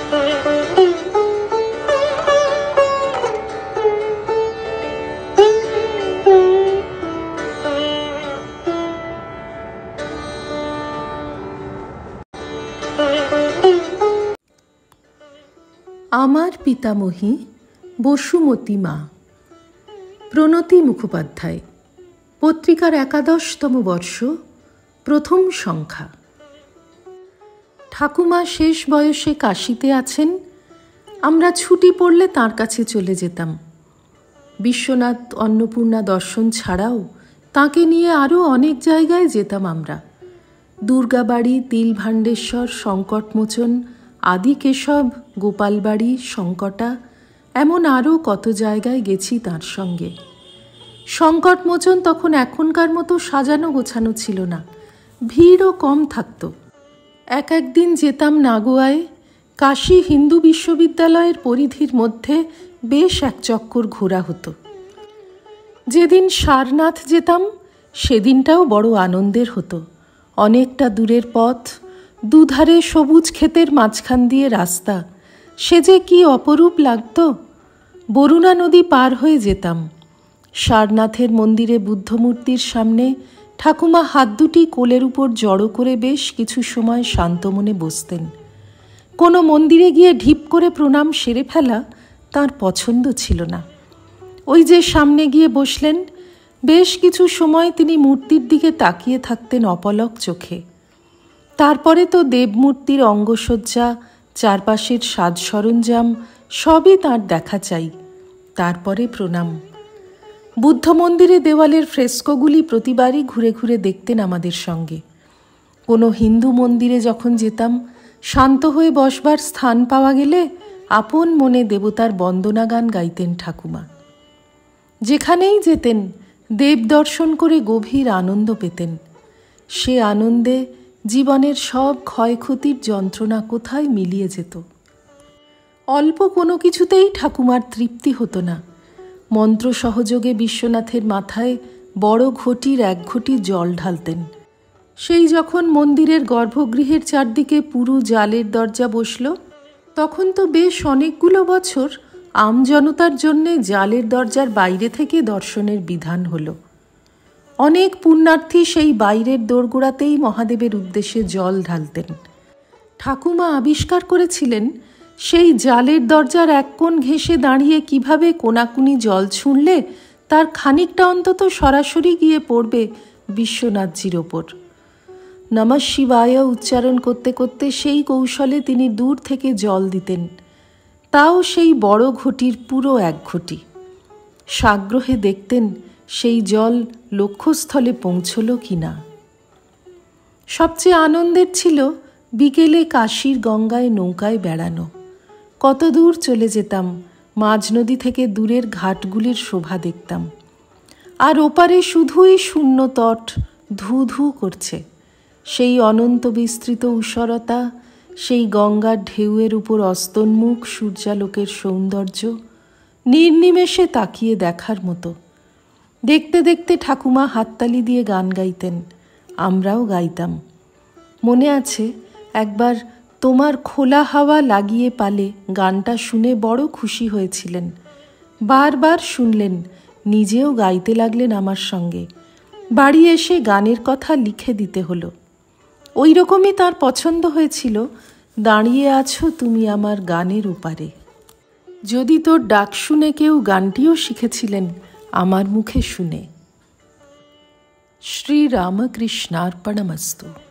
আমার পিতামহী বসুমতী মা। প্রণতি মুখোপাধ্যায়। পত্রিকার ১১তম বর্ষ, প্রথম সংখ্যা। ঠাকুমা শেষ বয়সে কাশীতে আছেন। আমরা ছুটি পড়লে তাঁর কাছে চলে যেতাম। বিশ্বনাথ অন্নপূর্ণা দর্শন ছাড়াও তাঁকে নিয়ে আরও অনেক জায়গায় যেতাম আমরা। দুর্গাবাড়ি, তিলভাণ্ডেশ্বর, সংকটমোচন, আদিকেশব, গোপালবাড়ি, শঙ্কটা, এমন আরও কত জায়গায় গেছি তাঁর সঙ্গে। সংকটমোচন তখন এখনকার মতো সাজানো গোছানো ছিল না, ভিড়ও কম থাকত। একদিন যেতাম নাগোয়ায়। কাশী হিন্দু বিশ্ববিদ্যালয়ের পরিধির মধ্যে বেশ এক চক্কর ঘোরা হতো। যেদিন সারনাথ যেতাম সেদিনটাও বড় আনন্দের হতো। অনেকটা দূরের পথ, দুধারে সবুজ ক্ষেতের মাঝখান দিয়ে রাস্তা, সে যে কি অপরূপ লাগত। বরুণা নদী পার হয়ে যেতাম। সারনাথের মন্দিরে বুদ্ধমূর্তির সামনে ঠাকুমা হাত দুটি কোলের উপর জড়ো করে বেশ কিছু সময় শান্ত মনে বসতেন। কোনো মন্দিরে গিয়ে ঢিপ করে প্রণাম সেরে ফেলা তাঁর পছন্দ ছিল না। ওই যে সামনে গিয়ে বসলেন, বেশ কিছু সময় তিনি মূর্তির দিকে তাকিয়ে থাকতেন অপলক চোখে। তারপরে তো দেবমূর্তির অঙ্গসজ্জা, চারপাশের সাজ সরঞ্জাম সবই তাঁর দেখা চাই। তারপরে প্রণাম। বুদ্ধ মন্দিরে দেওয়ালের ফ্রেস্কোগুলি প্রতিবারই ঘুরে ঘুরে দেখতেন আমাদের সঙ্গে। কোনো হিন্দু মন্দিরে যখন যেতাম, শান্ত হয়ে বসবার স্থান পাওয়া গেলে আপন মনে দেবতার বন্দনা গান গাইতেন ঠাকুমা। যেখানেই যেতেন দেব দর্শন করে গভীর আনন্দ পেতেন। সে আনন্দে জীবনের সব ক্ষয়ক্ষতির যন্ত্রণা কোথায় মিলিয়ে যেত। অল্প কোনো কিছুতেই ঠাকুমার তৃপ্তি হতো না। মন্ত্র সহযোগে বিশ্বনাথের মাথায় বড় ঘটির ১ ঘটি জল ঢালতেন। সেই যখন মন্দিরের গর্ভগৃহের চারদিকে পুরু জালের দরজা বসল, তখন তো বেশ অনেকগুলো বছর আমজনতার জন্যে জালের দরজার বাইরে থেকে দর্শনের বিধান হলো। অনেক পুণ্যার্থী সেই বাইরের দোরগোড়াতেই মহাদেবের উদ্দেশ্যে জল ঢালতেন। ঠাকুমা আবিষ্কার করেছিলেন সেই জালের দরজার এক কোণ ঘেঁষে দাঁড়িয়ে কিভাবে কোনাকুনি জল ছুঁড়লে তার খানিকটা অন্তত সরাসরি গিয়ে পড়বে বিশ্বনাথজির ওপর। নমঃ শিবায় উচ্চারণ করতে করতে সেই কৌশলে তিনি দূর থেকে জল দিতেন, তাও সেই বড় ঘটির পুরো ১ ঘটি। সাগ্রহে দেখতেন সেই জল লক্ষ্যস্থলে পৌঁছল কি না। সবচেয়ে আনন্দের ছিল বিকেলে কাশীর গঙ্গায় নৌকায় বেড়ানো। কত দূর চলে যেতাম, মাঝ নদী থেকে দূরের ঘাটগুলির শোভা দেখতাম। আর ওপারে শুধুই শূন্য তট ধু ধু করছে। সেই অনন্ত বিস্তৃত ঊষরতা, সেই গঙ্গার ঢেউয়ের উপর অস্তন্মুখ সূর্যালোকের সৌন্দর্য নির্নিমেষে তাকিয়ে দেখার মতো। দেখতে দেখতে ঠাকুমা হাততালি দিয়ে গান গাইতেন, আমরাও গাইতাম। মনে আছে একবার তোমার খোলা হাওয়া লাগিয়ে পালে গানটা শুনে বড় খুশি হয়েছিলেন। বারবার শুনলেন, নিজেও গাইতে লাগলেন আমার সঙ্গে। বাড়ি এসে গানের কথা লিখে দিতে হলো। ওই রকমই তাঁর পছন্দ হয়েছিল, দাঁড়িয়ে আছো তুমি আমার গানের উপারে। যদি তোর ডাক শুনে কেউ গানটিও শিখেছিলেন আমার মুখে শুনে। শ্রীরামকৃষ্ণার্পণমস্তু।